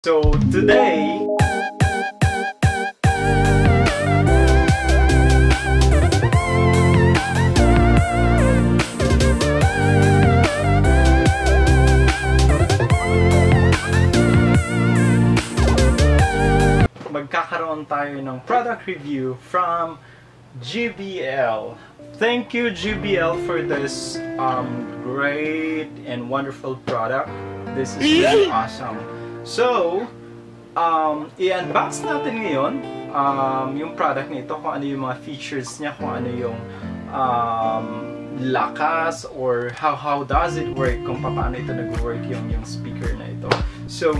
So today, magkakaroon tayo ng product review from GBL. Thank you GBL for this great and wonderful product. This is really awesome. So, i-unbox natin ngayon yung product nito, kung ano yung mga features niya, kung ano yung lakas or how does it work, kung paano ito nag-work yung speaker na ito. So,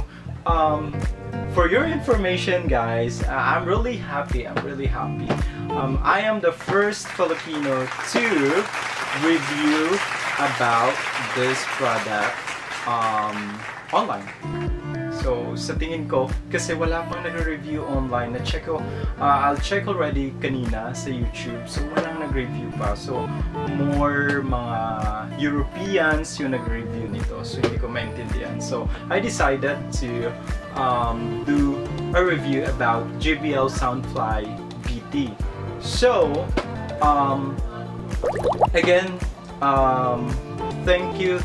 for your information guys, I'm really happy. I am the first Filipino to review about this product online. So, sa tingin ko, kasi wala pang nag-review online, na-check ko, I'll check already kanina sa YouTube, so walang nag-review pa. So, more mga Europeans yung nag-review nito, so hindi ko maintindihan. So, I decided to do a review about JBL Soundfly BT. So, again, thank you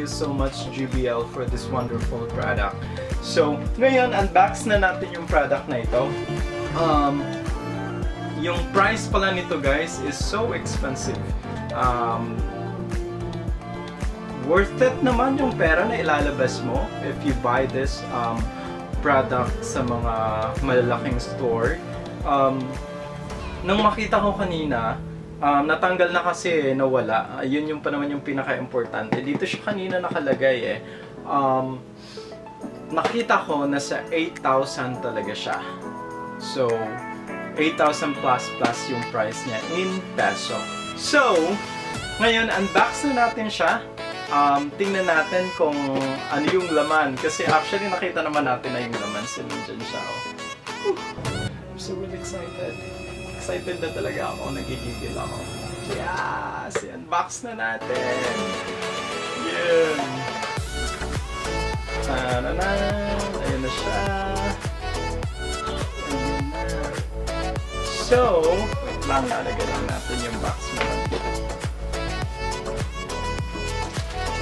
so much GBL for this wonderful product. So, ngayon, unbox na natin yung product na ito. Yung price pala nito guys is so expensive. Worth it naman yung pera na ilalabas mo if you buy this product sa mga malalaking store. Nang makita ko kanina, natanggal na kasi, nawala. Yun yung pa naman yung pinaka-importante. Dito siya kanina nakalagay eh. Nakita ko na sa 8,000 talaga siya. So, 8,000 plus yung price niya in peso. So, ngayon unbox na natin siya. Tingnan natin kung ano yung laman. Kasi actually nakita naman natin na yung laman. So, nandyan siya. Oh. I'm so really excited. Excited na talaga ako, nagigigil ako. Yes! I-unbox na natin! Yun! Tananan! Ayun na siya! Ayun na! So, wait lang, lalagyan lang natin yung box mo.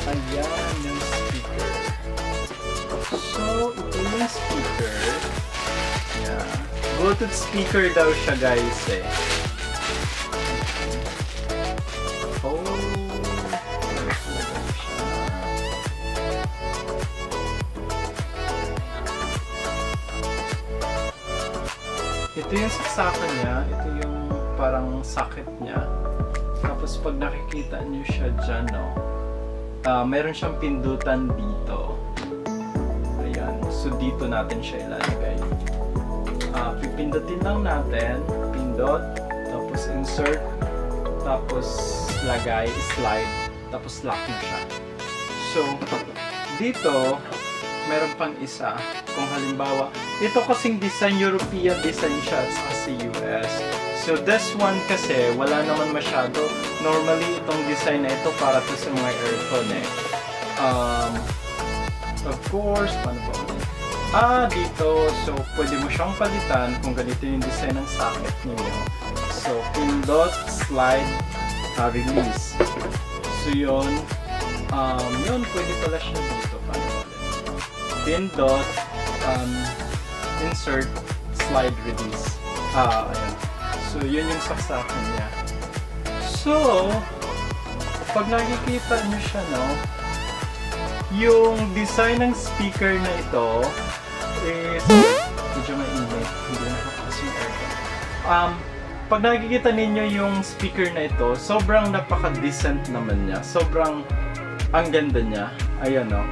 Ayan yung speaker. So, ito yung speaker. Yeah. Bluetooth speaker daw siya guys eh. Oh, ito yung saksakan niya. Ito yung parang socket niya. Tapos pag nakikita niyo siya dyan, no? Meron siyang pindutan dito. Ayan. So dito natin siya ilalagay. Pipindutin lang natin, pindot, tapos insert, tapos lagay, slide, tapos lock mo siya. So, dito, meron pang isa. Kung halimbawa, ito kasing design, European design siya sa US. So, this one kasi, wala naman masyado. Normally, itong design na ito para to sa mga earphone eh. Of course, paano ba ulit? Dito, so pwede mo siyang palitan kung ganito yung design ng socket ninyo. So, pindot, slide, release. So, yun, pwede pala siya dito. Pindot, insert, slide, release. Ayan. So, yun yung saksakan niya. So, pag nakikita nyo siya, no, yung design ng speaker na ito, is medyo mainit, hindi nakakasing aircon. Pag nakikita ninyo yung speaker na ito, sobrang napaka-decent naman niya. Sobrang ang ganda niya. Ayan o.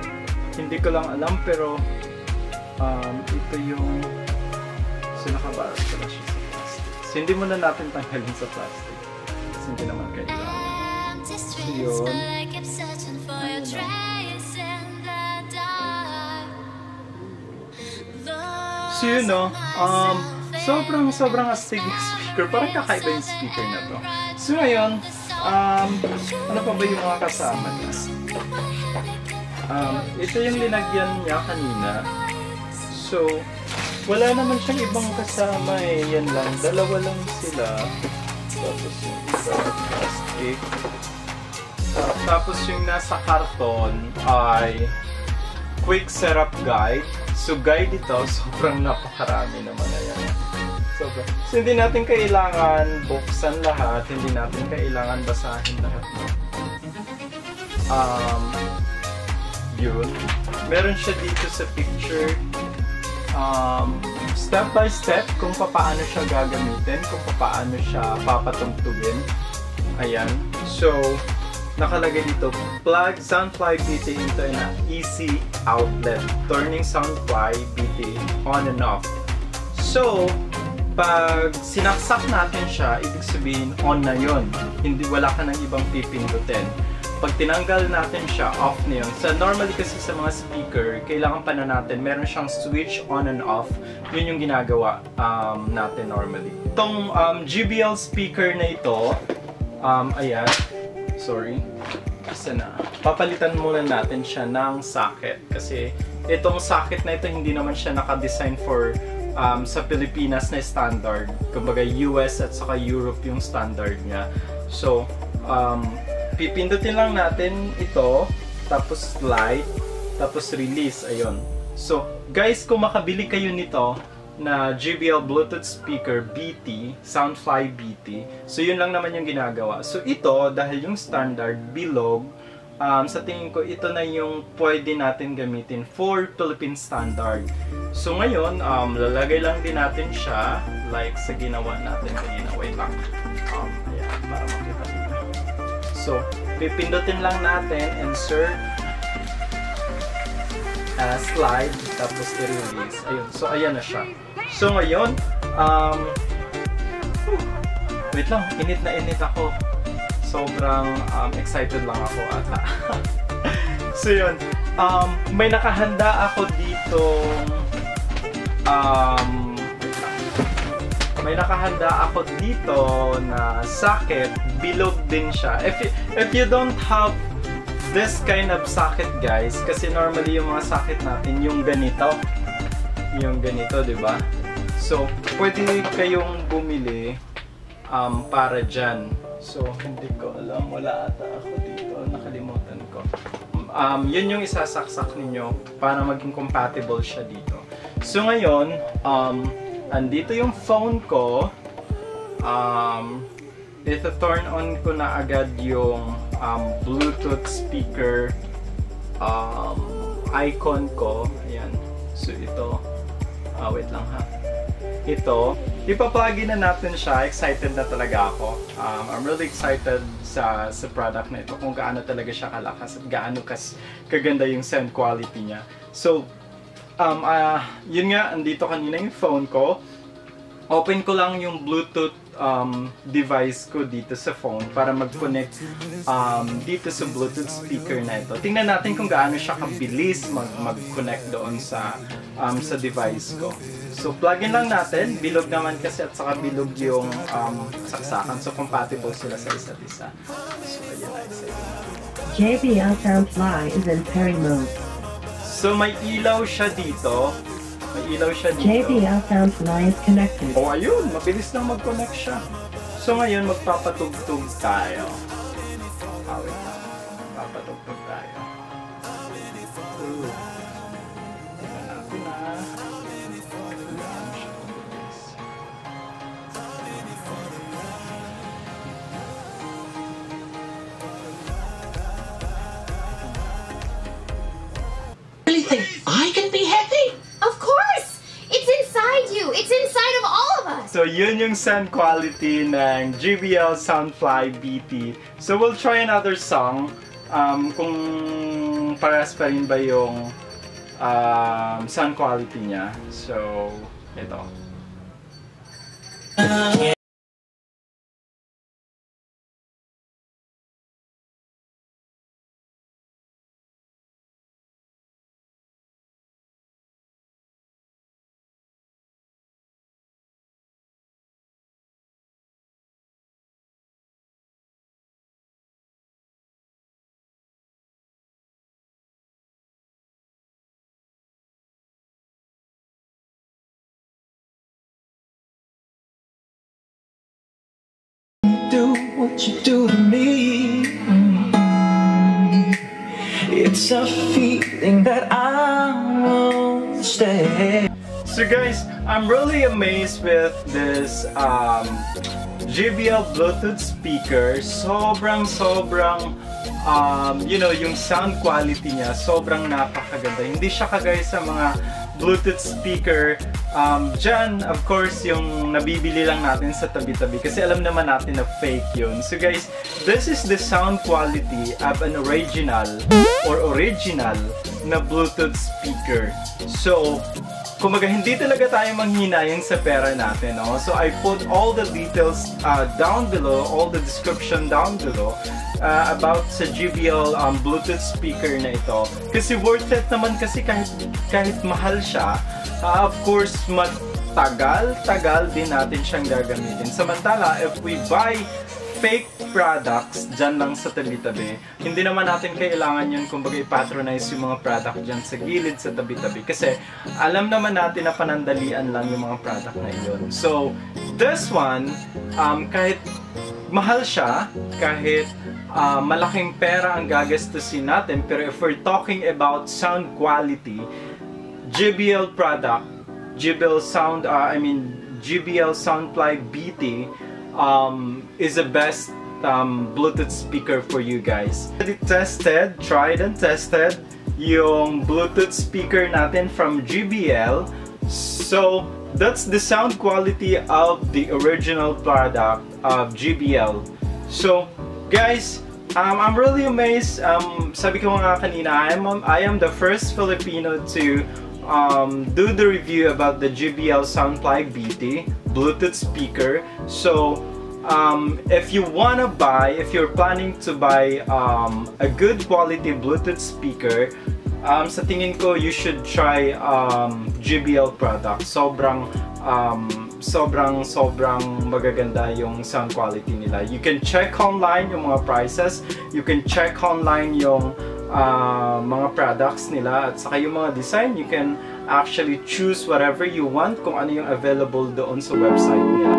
Hindi ko lang alam pero ito yung nakabaras pala siya sa plastic. So hindi muna natin tanggalin sa plastic. Kasi hindi naman kailangan. So yun. So yun no, sobrang astig yung speaker. Parang kakaiba yung speaker na to. So ngayon, ano pa ba yung mga kasama niya? Ito yung linagyan niya kanina. So, wala naman siyang ibang kasama eh. Yan lang. Dalawa lang sila. Tapos yung iba, plastic. Tapos yung nasa karton ay quick setup guide. So, guide ito. Sobrang napakarami naman na yan. So, hindi natin kailangan buksan lahat. Hindi natin kailangan basahin lahat. Yun. Meron siya dito sa picture. Step by step kung paano siya gagamitin, kung paano siya papatugtugin. Ayan. So, nakalagay dito, plug Soundfly BT into an easy outlet, turning Soundfly BT on and off. So, pag sinaksak natin siya, ibig sabihin on na yun. Hindi, wala ka ng ibang pipindutin. Pag tinanggal natin siya, off na yun. So, normally kasi sa mga speaker, kailangan pa na natin, meron siyang switch on and off. Yun yung ginagawa natin normally. Itong JBL speaker na ito, ayan, sorry, isa na. Papalitan muna natin siya ng socket. Kasi itong socket na ito, hindi naman siya naka-design for sa Pilipinas na standard. Kumbaga US at saka Europe yung standard niya. So, pipindutin lang natin ito, tapos slide, tapos release, ayun. So, guys, kung makabili kayo nito na JBL Bluetooth speaker BT, Soundfly BT, so yun lang naman yung ginagawa. So, ito, dahil yung standard, bilog, sa tingin ko, ito na yung pwede natin gamitin for Philippine standard. So, ngayon, lalagay lang din natin siya, like sa ginawa natin kanina. Wait lang. Ayan, para makita nyo. So, pipindutin lang natin, insert, slide, tapos i-release. Ayun. So, ayan na siya. So, ngayon, wait lang, init na init ako. Sobrang excited lang ako ata. So, yun. May nakahanda ako dito. May nakahanda ako dito na socket, bilog din siya. If you don't have this kind of socket, guys, kasi normally yung mga socket natin yung ganito. Yung ganito, di ba? So, pwede kayong bumili para dyan. So, hindi ko alam. Wala ata ako dito. Nakalimutan ko. Yun yung isasaksak ninyo para maging compatible siya dito. So, ngayon, andito yung phone ko. Ito-turn on ko na agad yung Bluetooth speaker icon ko. Ayan. So, ito. Wait lang ha. Ito. Ipa-plugin na natin siya. Excited na talaga ako. I'm really excited sa product na ito. Kung gaano talaga siya kalakas at gaano kaganda yung sound quality niya. So, yun nga, andito kanina yung phone ko. Open ko lang yung Bluetooth device ko dito sa phone para mag-connect dito sa Bluetooth speaker na ito. Tingnan natin kung gaano siya kabilis mag-connect doon sa device ko. So, plug-in lang natin. Bilog naman kasi at saka bilog yung saksakan. So, compatible sila sa isa't isa. So, ayan na, JBL Soundfly is in pairing mode. So, may ilaw siya dito. May ilaw siya dito. JBL Soundfly is connected. Oh, ayun. Mabilis lang mag-connect siya. So, ngayon, magpapatugtog tayo. Wait lang. Magpapatugtog tayo. Tingnan natin na. Really think I can be happy? Of course! It's inside you! It's inside of all of us! So, yun yung sound quality ng JBL Soundfly BT. So, we'll try another song. Kung parehas pa rin ba yung sound quality niya. So, ito. do what you do to me. It's a feeling that I won't stay. So guys, I'm really amazed with this JBL Bluetooth speaker. Sobrang you know, yung sound quality niya sobrang napakaganda. Hindi siya kagaya sa mga Bluetooth speaker dyan, of course, yung nabibili lang natin sa tabi-tabi kasi alam naman natin na fake yun. So guys, this is the sound quality of an original na Bluetooth speaker. So, kumaga hindi talaga tayo manghinayang sa pera natin, no? So I put all the details down below, all the description down below about sa JBL Bluetooth speaker na ito. Kasi worth it naman kasi kahit mahal siya, of course tagal din natin siyang gagamitin. Samantala, if we buy fake products dyan lang sa tabi-tabi, hindi naman natin kailangan yun kumbaga i-patronize yung mga product dyan sa gilid sa tabi-tabi kasi alam naman natin na panandalian lang yung mga product na yun. So, this one, kahit mahal siya, kahit malaking pera ang gagastusin natin, pero if we're talking about sound quality, JBL product, JBL Soundfly BT is the best Bluetooth speaker for you guys. Tried and tested yung Bluetooth speaker natin from JBL. So that's the sound quality of the original product of JBL. So guys, I'm really amazed. Sabi ko nga kanina, I am the first Filipino to do the review about the JBL Soundfly BT Bluetooth speaker. So if you're planning to buy a good quality Bluetooth speaker, sa tingin ko you should try JBL product. Sobrang magaganda yung sound quality nila. You can check online yung mga prices, you can check online yung mga products nila, at saka yung mga design, you can actually choose whatever you want kung ano yung available doon sa website nila.